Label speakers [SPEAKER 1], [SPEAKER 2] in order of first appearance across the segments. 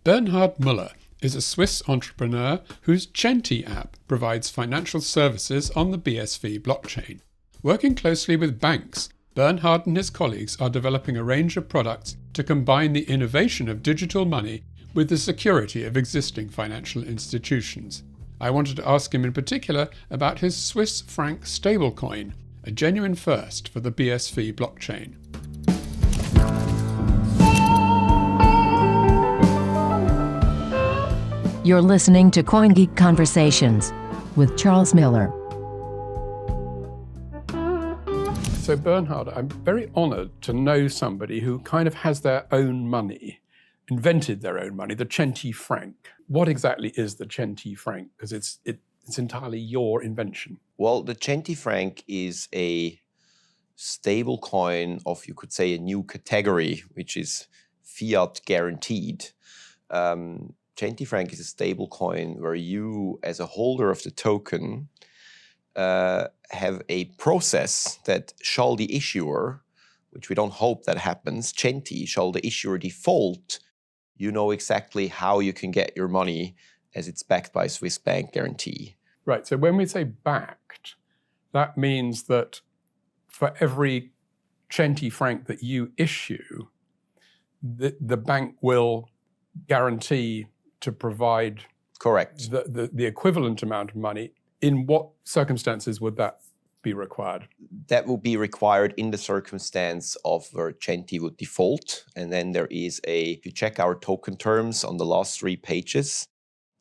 [SPEAKER 1] Bernhard Müller is a Swiss entrepreneur whose Centi app provides financial services on the BSV blockchain. Working closely with banks, Bernhard and his colleagues are developing a range of products to combine the innovation of digital money with the security of existing financial institutions. I wanted to ask him in particular about his Swiss franc stablecoin, a genuine first for the BSV blockchain.
[SPEAKER 2] You're listening to CoinGeek Conversations with Charles Miller.
[SPEAKER 1] So Bernhard, I'm very honoured to know somebody who kind of has their own money, invented their own money, the Centi Franc. What exactly is the Centi Franc? Because it's entirely your invention.
[SPEAKER 3] Well, the Centi Franc is a stable coin of, you could say, a new category, which is fiat guaranteed. Centi Franc is a stable coin where you, as a holder of the token, have a process that shall the issuer, which we don't hope that happens, Centi, shall the issuer default, you know exactly how you can get your money as it's backed by a Swiss bank guarantee.
[SPEAKER 1] Right, so when we say backed, that means that for every Centi Franc that you issue, the bank will guarantee to provide
[SPEAKER 3] Correct.
[SPEAKER 1] the equivalent amount of money. In what circumstances would that be required?
[SPEAKER 3] That will be required in the circumstance of where Centi would default. And then there is if you check our token terms on the last 3 pages,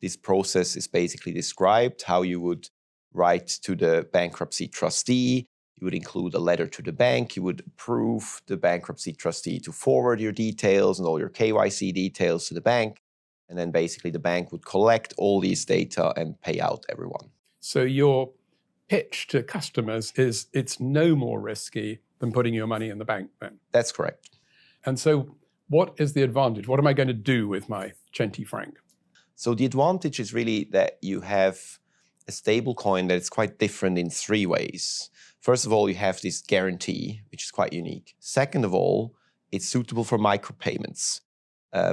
[SPEAKER 3] this process is basically described, how you would write to the bankruptcy trustee. You would include a letter to the bank. You would approve the bankruptcy trustee to forward your details and all your KYC details to the bank. And then basically the bank would collect all these data and pay out everyone.
[SPEAKER 1] So your pitch to customers is it's no more risky than putting your money in the bank then?
[SPEAKER 3] That's correct.
[SPEAKER 1] And so what is the advantage? What am I going to do with my Centi Franc?
[SPEAKER 3] So the advantage is really that you have a stable coin that is quite different in 3 ways. First of all, you have this guarantee, which is quite unique. Second of all, it's suitable for micropayments,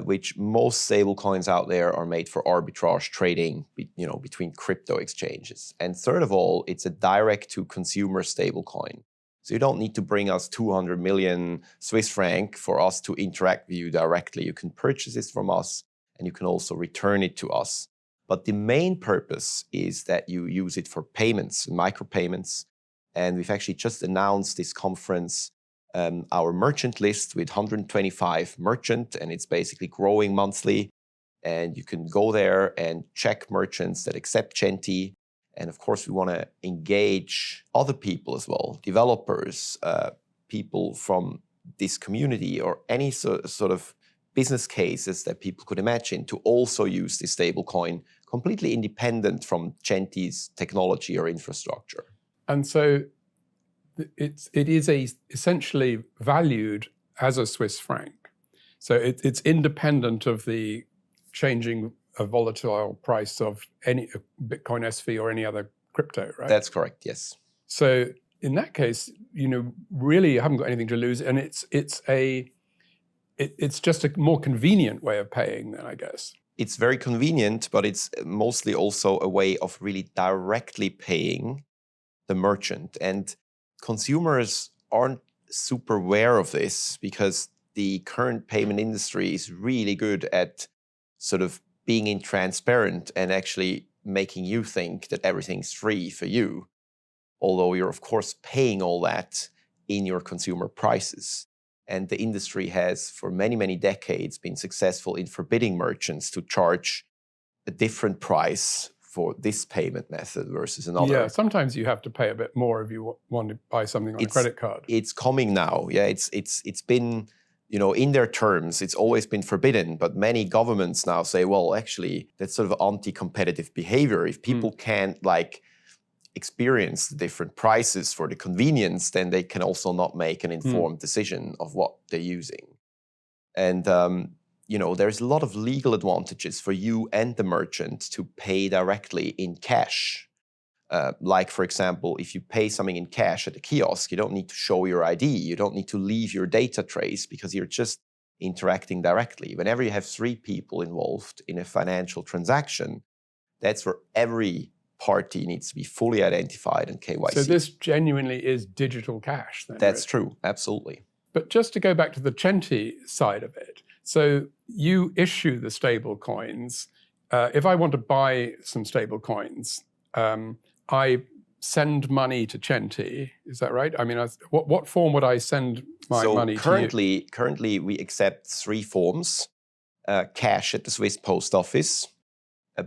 [SPEAKER 3] which most stable coins out there are made for arbitrage trading, between crypto exchanges. And third of all, it's a direct-to-consumer stable coin. So you don't need to bring us 200 million Swiss franc for us to interact with you directly. You can purchase this from us, and you can also return it to us. But the main purpose is that you use it for payments, micropayments. And we've actually just announced this conference our merchant list with 125 merchants, and it's basically growing monthly. And you can go there and check merchants that accept Centi. And of course, we want to engage other people as well, developers, people from this community, or any sort of business cases that people could imagine to also use this stablecoin, completely independent from Centi's technology or infrastructure.
[SPEAKER 1] And so it is essentially valued as a Swiss franc. So it's independent of the changing volatile price of any Bitcoin SV or any other crypto, right?
[SPEAKER 3] That's correct, yes.
[SPEAKER 1] So in that case, really you haven't got anything to lose, and it's just a more convenient way of paying then, I guess.
[SPEAKER 3] It's very convenient, but it's mostly also a way of really directly paying the merchant. And consumers aren't super aware of this because the current payment industry is really good at sort of being intransparent and actually making you think that everything's free for you, although you're of course paying all that in your consumer prices. And the industry has for many, many decades been successful in forbidding merchants to charge a different price for this payment method versus another.
[SPEAKER 1] Yeah, sometimes you have to pay a bit more if you want to buy something on a credit card.
[SPEAKER 3] It's coming now. Yeah, it's been, in their terms, it's always been forbidden. But many governments now say, well, actually, that's sort of anti-competitive behavior. If people can't experience the different prices for the convenience, then they can also not make an informed decision of what they're using. And there's a lot of legal advantages for you and the merchant to pay directly in cash. Like, for example, if you pay something in cash at a kiosk, you don't need to show your ID. You don't need to leave your data trace because you're just interacting directly. Whenever you have 3 people involved in a financial transaction, that's where every party needs to be fully identified and KYC.
[SPEAKER 1] So this genuinely is digital cash then?
[SPEAKER 3] That's
[SPEAKER 1] really?
[SPEAKER 3] true, absolutely.
[SPEAKER 1] But just to go back to the Centi side of it, so you issue the stable coins. If I want to buy some stable coins, I send money to Centi, is that right? I mean, what form would I send my money to you?
[SPEAKER 3] Currently, we accept 3 forms: cash at the Swiss Post Office,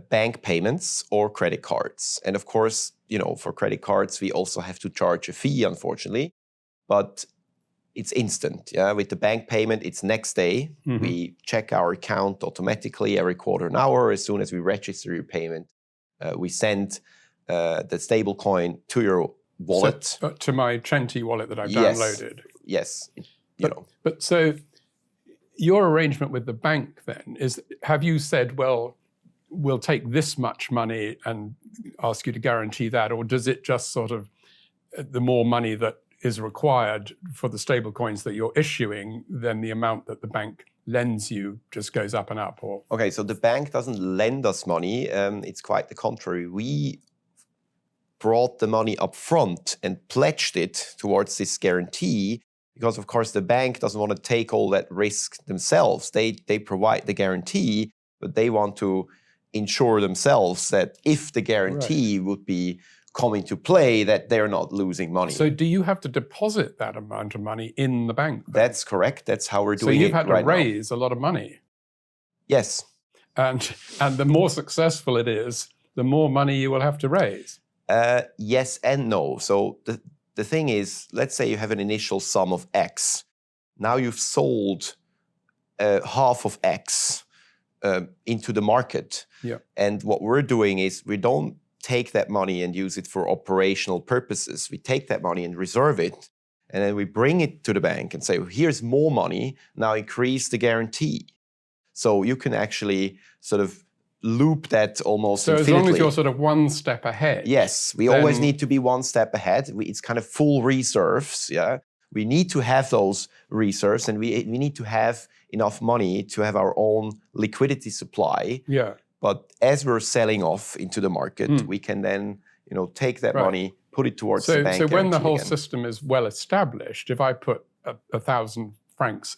[SPEAKER 3] bank payments, or credit cards. And of course, for credit cards, we also have to charge a fee, unfortunately, but it's instant. Yeah, with the bank payment, it's next day.
[SPEAKER 1] Mm-hmm.
[SPEAKER 3] We check our account automatically every quarter an hour. As soon as we register your payment, we send the stable coin to your wallet.
[SPEAKER 1] So, to my Centi wallet that I've downloaded.
[SPEAKER 3] Yes.
[SPEAKER 1] But so your arrangement with the bank then is, have you said, well, we'll take this much money and ask you to guarantee that, or does it just sort of, the more money that is required for the stable coins that you're issuing, then the amount that the bank lends you just goes up and up? Or
[SPEAKER 3] okay, so the bank doesn't lend us money. It's quite the contrary. We brought the money up front and pledged it towards this guarantee because, of course, the bank doesn't want to take all that risk themselves. They provide the guarantee, but they want to ensure themselves that if the guarantee would be coming to play, that they're not losing money.
[SPEAKER 1] So do you have to deposit that amount of money in the bank then?
[SPEAKER 3] That's correct. That's how we're doing it.
[SPEAKER 1] So you've had to
[SPEAKER 3] right
[SPEAKER 1] raise a lot of money.
[SPEAKER 3] Yes.
[SPEAKER 1] And the more successful it is, the more money you will have to raise.
[SPEAKER 3] Yes and no. So the thing is, let's say you have an initial sum of X. Now you've sold half of X into the market.
[SPEAKER 1] Yeah.
[SPEAKER 3] And what we're doing is we don't take that money and use it for operational purposes. We take that money and reserve it, and then we bring it to the bank and say, here's more money, now increase the guarantee. So you can actually sort of loop that almost infinitely.
[SPEAKER 1] So as long as you're sort of one step ahead.
[SPEAKER 3] Yes, we always need to be one step ahead. It's kind of full reserves, yeah. We need to have those reserves, and we need to have enough money to have our own liquidity supply.
[SPEAKER 1] Yeah.
[SPEAKER 3] But as we're selling off into the market, we can then, take that money, put it towards the bank.
[SPEAKER 1] So when the whole
[SPEAKER 3] again.
[SPEAKER 1] system is well established, if I put 1,000 francs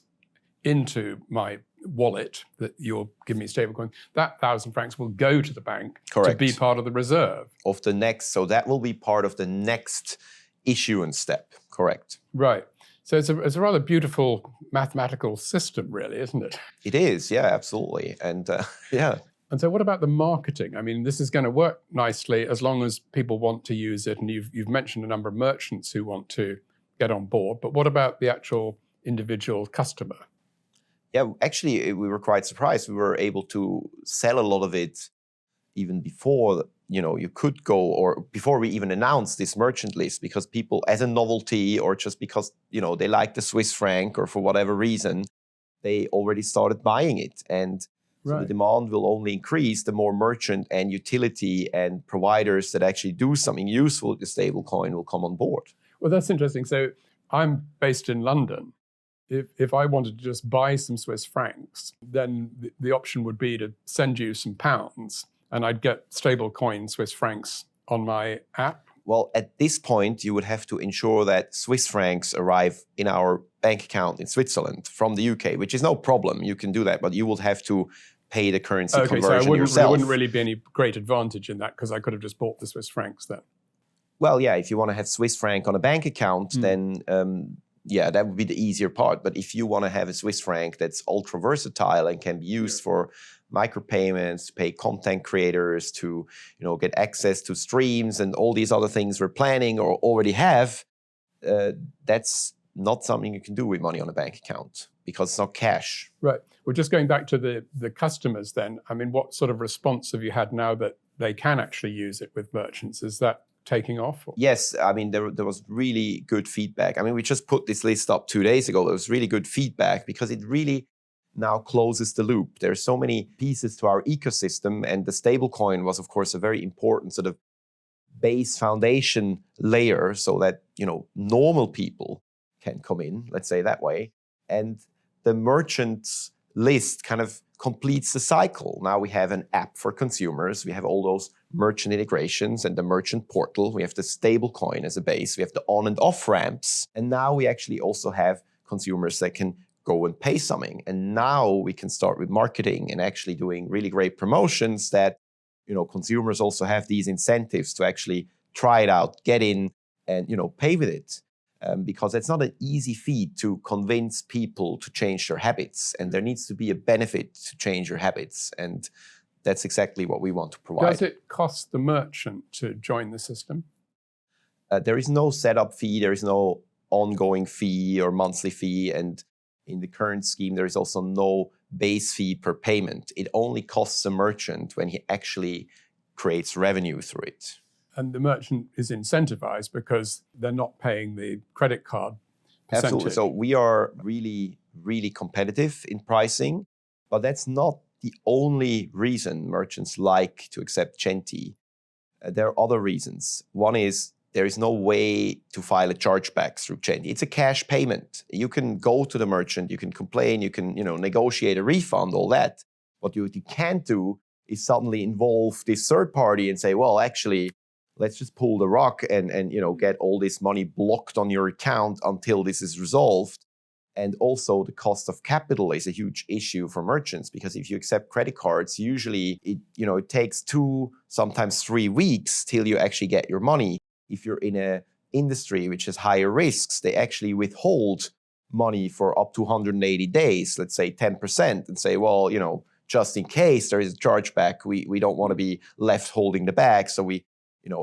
[SPEAKER 1] into my wallet that you'll give me stablecoin, that 1,000 francs will go to the bank to be part of the reserve
[SPEAKER 3] of the next. So that will be part of the next issuance step. Correct.
[SPEAKER 1] Right. So it's a rather beautiful mathematical system, really, isn't it?
[SPEAKER 3] It is. Yeah, absolutely. And yeah.
[SPEAKER 1] And so what about the marketing? I mean, this is going to work nicely as long as people want to use it. And you've mentioned a number of merchants who want to get on board. But what about the actual individual customer?
[SPEAKER 3] Yeah, actually, we were quite surprised. We were able to sell a lot of it even before, you could go, or before we even announced this merchant list, because people, as a novelty or just because, they like the Swiss franc or for whatever reason, they already started buying it. And so the demand will only increase the more merchant and utility and providers that actually do something useful with the stablecoin will come on board.
[SPEAKER 1] Well, that's interesting. So I'm based in London. If I wanted to just buy some Swiss francs, then the option would be to send you some pounds and I'd get stablecoin Swiss francs on my app.
[SPEAKER 3] Well, at this point, you would have to ensure that Swiss francs arrive in our bank account in Switzerland from the UK, which is no problem. You can do that, but you will have to pay the currency conversion yourself.
[SPEAKER 1] There wouldn't really be any great advantage in that because I could have just bought the Swiss francs then.
[SPEAKER 3] Well, yeah, if you want to have Swiss franc on a bank account, then that would be the easier part. But if you want to have a Swiss franc that's ultra versatile and can be used for micropayments, to pay content creators, to get access to streams and all these other things we're planning or already have, that's not something you can do with money on a bank account because it's not cash.
[SPEAKER 1] Right. Well, just going back to the customers then, I mean, what sort of response have you had now that they can actually use it with merchants? Is that taking off? Or?
[SPEAKER 3] Yes, I mean, there was really good feedback. I mean, we just put this list up 2 days ago. There was really good feedback because it really now closes the loop. There are so many pieces to our ecosystem, and the stablecoin was, of course, a very important sort of base foundation layer so that, normal people can come in, let's say that way. And the merchant's list kind of completes the cycle. Now we have an app for consumers. We have all those merchant integrations and the merchant portal. We have the stablecoin as a base. We have the on and off ramps. And now we actually also have consumers that can go and pay something. And now we can start with marketing and actually doing really great promotions that, consumers also have these incentives to actually try it out, get in and, pay with it. Because it's not an easy feat to convince people to change their habits. And there needs to be a benefit to change your habits. And that's exactly what we want to provide.
[SPEAKER 1] Does it cost the merchant to join the system?
[SPEAKER 3] There is no setup fee. There is no ongoing fee or monthly fee. And in the current scheme, there is also no base fee per payment. It only costs a merchant when he actually creates revenue through it.
[SPEAKER 1] And the merchant is incentivized because they're not paying the credit card percentage.
[SPEAKER 3] Absolutely. So we are really, really competitive in pricing, but that's not the only reason merchants like to accept Centi. There are other reasons. One is there is no way to file a chargeback through Centi. It's a cash payment. You can go to the merchant, you can complain, you can negotiate a refund, all that. What you can't do is suddenly involve this third party and say, well, actually, let's just pull the rug and get all this money blocked on your account until this is resolved. And also the cost of capital is a huge issue for merchants because if you accept credit cards, usually it takes 2, sometimes 3 weeks till you actually get your money. If you're in an industry which has higher risks, they actually withhold money for up to 180 days, let's say 10%, and say, well, just in case there is a chargeback, we don't want to be left holding the bag. So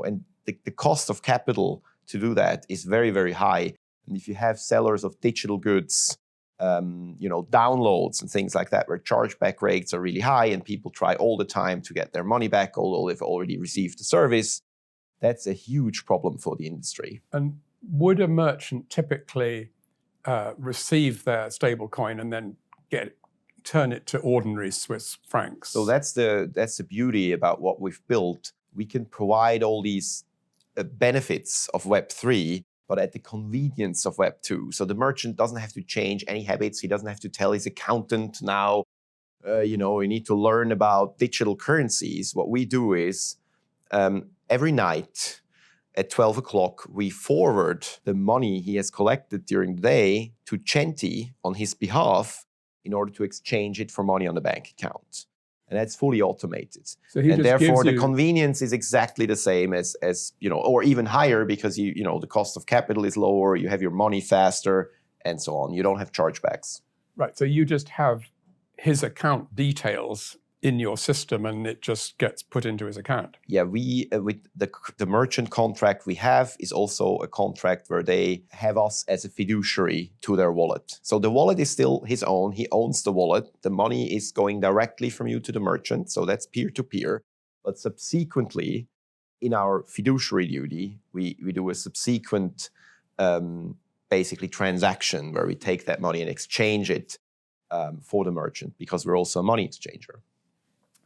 [SPEAKER 3] and the cost of capital to do that is very, very high. And if you have sellers of digital goods, downloads and things like that, where chargeback rates are really high and people try all the time to get their money back, although they've already received the service, that's a huge problem for the industry.
[SPEAKER 1] And would a merchant typically receive their stablecoin and then turn it to ordinary Swiss francs?
[SPEAKER 3] So that's the beauty about what we've built. We can provide all these benefits of Web3, but at the convenience of Web2. So the merchant doesn't have to change any habits. He doesn't have to tell his accountant now, you need to learn about digital currencies. What we do is every night at 12 o'clock, we forward the money he has collected during the day to Centi on his behalf in order to exchange it for money on the bank account. And that's fully automated.
[SPEAKER 1] So
[SPEAKER 3] and therefore, the convenience is exactly the same as or even higher because the cost of capital is lower, you have your money faster, and so on. You don't have chargebacks.
[SPEAKER 1] Right. So you just have his account details in your system and it just gets put into his account.
[SPEAKER 3] Yeah, we with the merchant contract we have is also a contract where they have us as a fiduciary to their wallet. So the wallet is still his own. He owns the wallet. The money is going directly from you to the merchant. So that's peer-to-peer. But subsequently, in our fiduciary duty, we do a subsequent basically transaction where we take that money and exchange it for the merchant because we're also a money exchanger.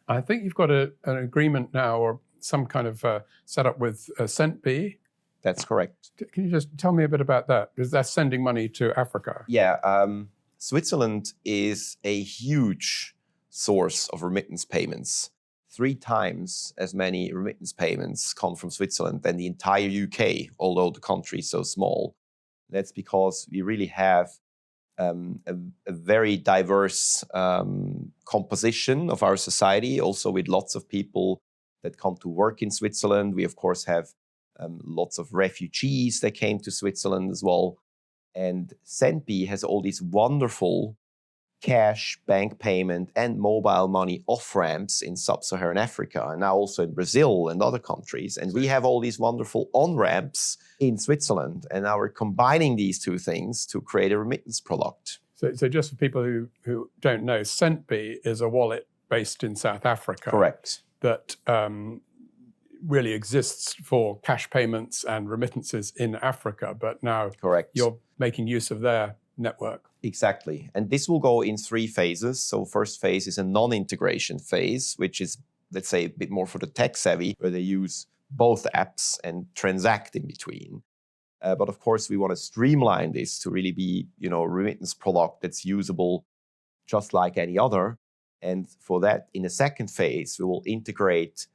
[SPEAKER 1] I think you've got an agreement now or some kind of setup with Centbee.
[SPEAKER 3] That's correct.
[SPEAKER 1] Can you just tell me a bit about that? Because that's sending money to Africa.
[SPEAKER 3] Yeah, Switzerland is a huge source of remittance payments. 3 times as many remittance payments come from Switzerland than the entire UK, although the country is so small. That's because we really have a very diverse composition of our society, also with lots of people that come to work in Switzerland. We, of course, have lots of refugees that came to Switzerland as well. And Centbee has all these wonderful cash, bank payment, and mobile money off-ramps in sub-Saharan Africa, and now also in Brazil and other countries. And we have all these wonderful on-ramps in Switzerland. And now we're combining these 2 things to create a remittance product.
[SPEAKER 1] So just for people who don't know, Centbee is a wallet based in South Africa.
[SPEAKER 3] Correct.
[SPEAKER 1] That really exists for cash payments and remittances in Africa, but now
[SPEAKER 3] Correct.
[SPEAKER 1] You're making use of their network.
[SPEAKER 3] Exactly. And this will go in 3 phases. So first phase is a non-integration phase, which is, let's say, a bit more for the tech savvy, where they use both apps and transact in between. But of course, we want to streamline this to really be, a remittance product that's usable just like any other. And for that, in the second phase, we will integrate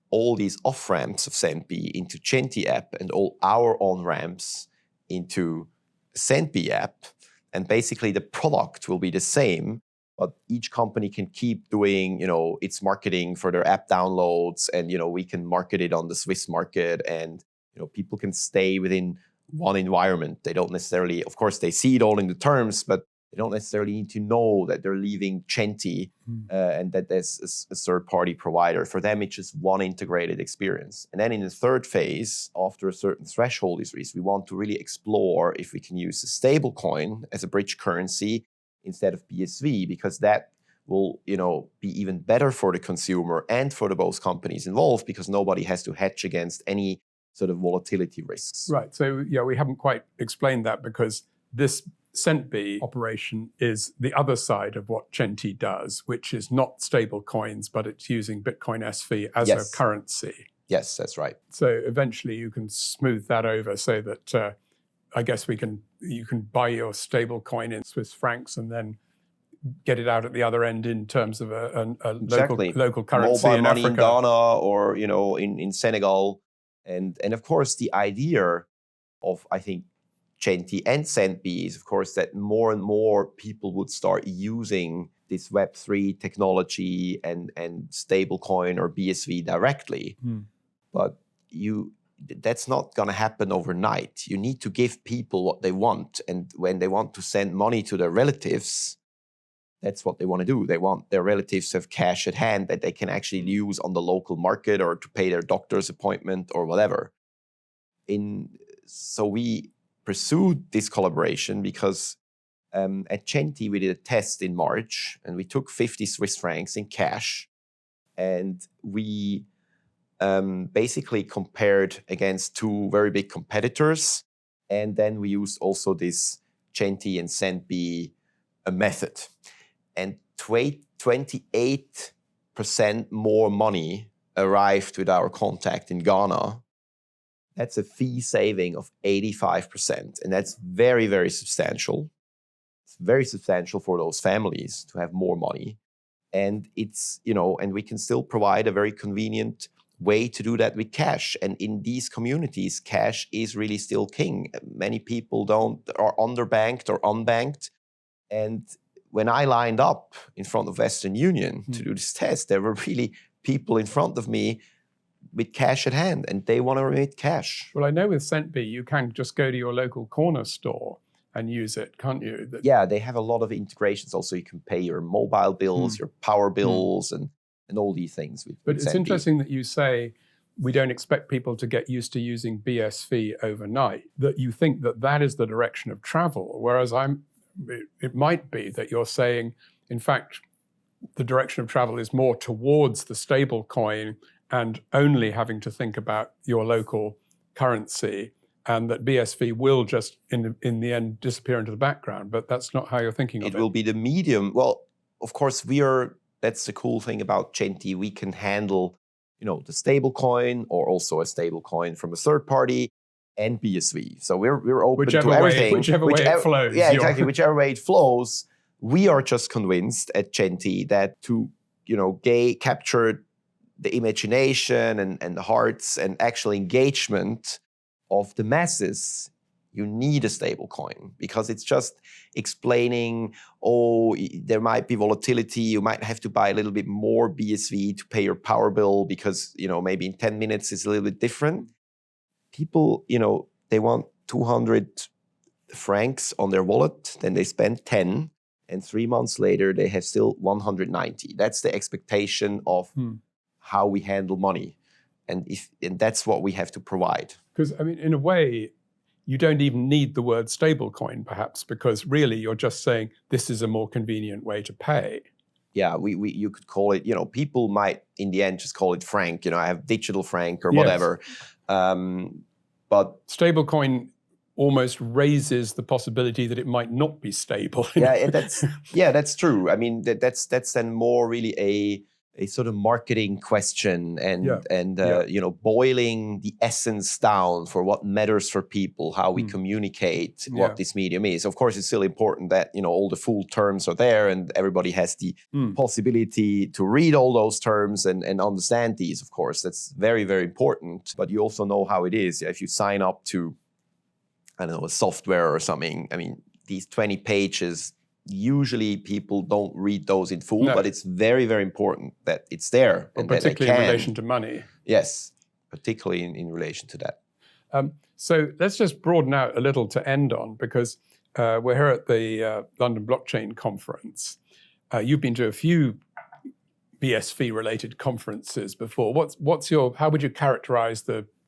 [SPEAKER 3] all these off-ramps of Centbee into Centi app and all our on-ramps into Centbee app. And basically the product will be the same, but each company can keep doing, its marketing for their app downloads, and, we can market it on the Swiss market, and, people can stay within one environment. They don't necessarily, of course, they see it all in the terms, but they don't necessarily need to know that they're leaving Centi and that there's a third-party provider. For them, it's just one integrated experience. And then in the third phase, after a certain threshold is reached, we want to really explore if we can use a stablecoin as a bridge currency instead of BSV, because that will, be even better for the consumer and for the both companies involved, because nobody has to hedge against any sort of volatility risks.
[SPEAKER 1] Right. So, we haven't quite explained that, because this Centbee operation is the other side of what Centi does, which is not stable coins, but it's using Bitcoin SV as a currency.
[SPEAKER 3] Yes, that's right.
[SPEAKER 1] So eventually you can smooth that over so that I guess you can buy your stable coin in Swiss francs and then get it out at the other end in terms of a local currency
[SPEAKER 3] mobile
[SPEAKER 1] in
[SPEAKER 3] money
[SPEAKER 1] Africa.
[SPEAKER 3] in Ghana or in Senegal, and of course the idea of, I think, Centi and Centbee is, of course, that more and more people would start using this Web3 technology and stablecoin or BSV directly. But that's not going to happen overnight. You need to give people what they want. And when they want to send money to their relatives, that's what they want to do. They want their relatives to have cash at hand that they can actually use on the local market or to pay their doctor's appointment or whatever. So we pursued this collaboration because at Centi we did a test in March, and we took 50 Swiss francs in cash, and we basically compared against two very big competitors, and then we used also this Centi and Centbee method, and 28% more money arrived with our contact in Ghana. That's a fee saving of 85%. And that's very, very substantial. It's very substantial for those families to have more money. And it's, and we can still provide a very convenient way to do that with cash. And in these communities, cash is really still king. Many people are underbanked or unbanked. And when I lined up in front of Western Union to do this test, there were really people in front of me with cash at hand, and they want to remit cash.
[SPEAKER 1] Well, I know with Centbee, you can just go to your local corner store and use it, can't you?
[SPEAKER 3] Yeah, they have a lot of integrations. Also, you can pay your mobile bills, your power bills, and all these things.
[SPEAKER 1] But it's interesting that you say we don't expect people to get used to using BSV overnight, that you think that is the direction of travel, whereas it might be that you're saying, in fact, the direction of travel is more towards the stable coin and only having to think about your local currency, and that BSV will just, in the end, disappear into the background. But that's not how you're thinking of it.
[SPEAKER 3] It will be the medium. Well, of course, that's the cool thing about Centi. We can handle, the stable coin or also a stable coin from a third party and BSV. So we're open to everything.
[SPEAKER 1] Whichever way it flows.
[SPEAKER 3] Yeah, exactly. Whichever way it flows. We are just convinced at Centi that to, capture the imagination and the hearts and actual engagement of the masses, you need a stable coin, because it's just explaining, there might be volatility, you might have to buy a little bit more BSV to pay your power bill because, maybe in 10 minutes it's a little bit different. People, they want 200 francs on their wallet, then they spend 10, and 3 months later they have still 190. That's the expectation of how we handle money. And that's what we have to provide.
[SPEAKER 1] Because, in a way, you don't even need the word stablecoin, perhaps, because really you're just saying this is a more convenient way to pay.
[SPEAKER 3] Yeah, you could call it, people might in the end just call it franc, I have digital franc or whatever. But
[SPEAKER 1] stablecoin almost raises the possibility that it might not be stable.
[SPEAKER 3] Yeah, that's true. That's then more really a sort of marketing question and boiling the essence down for what matters for people, how we communicate what this medium is. Of course, it's still important that all the full terms are there and everybody has the possibility to read all those terms and understand these. Of course, that's very, very important. But you also know how it is. If you sign up to, I don't know, a software or something, I mean, these 20 pages, usually people don't read those in full, but it's very, very important that it's there.
[SPEAKER 1] And particularly in relation to money.
[SPEAKER 3] Yes, particularly in relation to that.
[SPEAKER 1] So let's just broaden out a little to end on, because we're here at the London Blockchain Conference. You've been to a few BSV-related conferences before. How would you characterize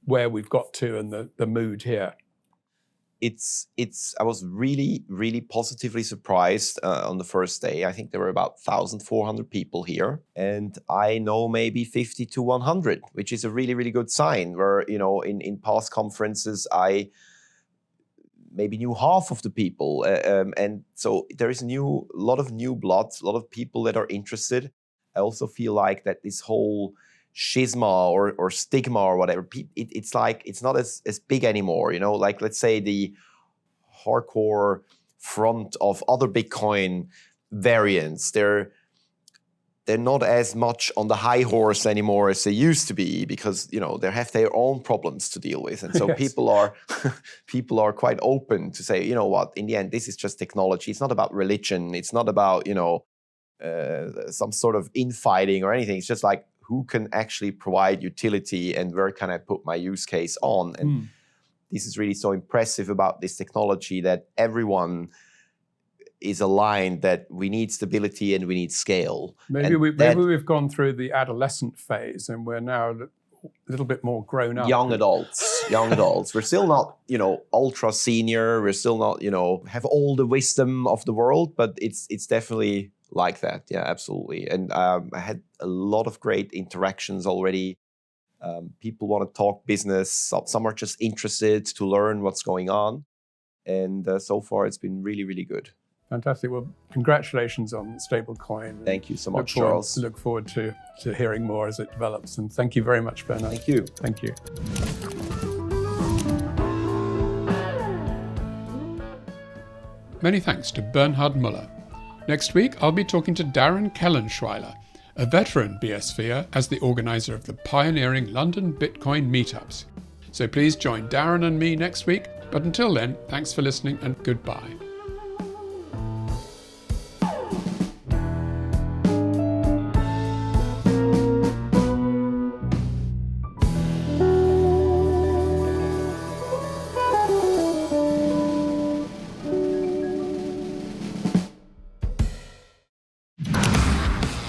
[SPEAKER 1] where we've got to and the mood here?
[SPEAKER 3] I was really, really positively surprised on the first day. I think there were about 1,400 people here. And I know maybe 50 to 100, which is a really, really good sign. Where, in past conferences, I maybe knew half of the people. And so there is a lot of new blood, a lot of people that are interested. I also feel like that this whole schisma or stigma or whatever, it's like it's not as big anymore. Like, let's say the hardcore front of other Bitcoin variants, they're not as much on the high horse anymore as they used to be, because they have their own problems to deal with, and so people are quite open to say, what, in the end, this is just technology. It's not about religion. It's not about some sort of infighting or anything. It's just like, who can actually provide utility and where can I put my use case on? And this is really so impressive about this technology, that everyone is aligned that we need stability and we need scale.
[SPEAKER 1] Maybe we've gone through the adolescent phase and we're now a little bit more grown up.
[SPEAKER 3] Young adults. We're still not, ultra senior. We're still not, have all the wisdom of the world, but it's definitely like that. Yeah, absolutely. And I had a lot of great interactions already. People want to talk business. Some are just interested to learn what's going on. And so far, it's been really, really good.
[SPEAKER 1] Fantastic. Well, congratulations on stablecoin.
[SPEAKER 3] Thank you so much, Charles.
[SPEAKER 1] Look forward to hearing more as it develops. And thank you very much, Bernhard.
[SPEAKER 3] Thank you.
[SPEAKER 1] Thank you. Many thanks to Bernhard Müller. Next week, I'll be talking to Darren Kellenschweiler, a veteran BSVer, as the organizer of the pioneering London Bitcoin meetups. So please join Darren and me next week. But until then, thanks for listening and goodbye.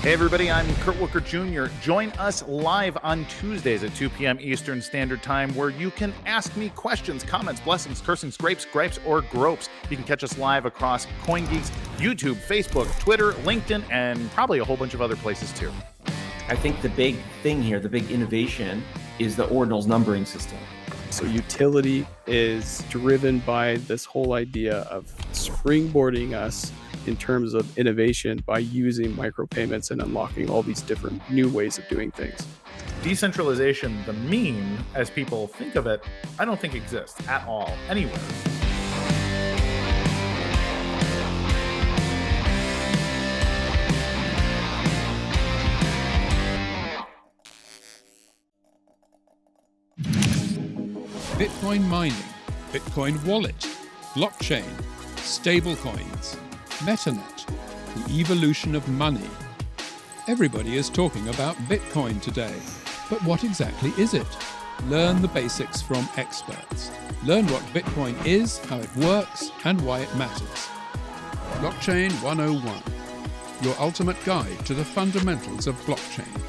[SPEAKER 4] Hey everybody, I'm Kurt Wooker Jr. Join us live on Tuesdays at 2 p.m. Eastern Standard Time, where you can ask me questions, comments, blessings, cursings, grapes, or gropes. You can catch us live across CoinGeek's YouTube, Facebook, Twitter, LinkedIn, and probably a whole bunch of other places too.
[SPEAKER 5] I think the big thing here, the big innovation, is the ordinals numbering system.
[SPEAKER 6] So utility is driven by this whole idea of springboarding us in terms of innovation by using micropayments and unlocking all these different new ways of doing things.
[SPEAKER 4] Decentralization, the meme, as people think of it, I don't think exists at all, anywhere.
[SPEAKER 1] Bitcoin mining, Bitcoin wallet, blockchain, stablecoins, MetaNet, the evolution of money. Everybody is talking about Bitcoin today, but what exactly is it? Learn the basics from experts. Learn what Bitcoin is, how it works, and why it matters. Blockchain 101, your ultimate guide to the fundamentals of blockchain.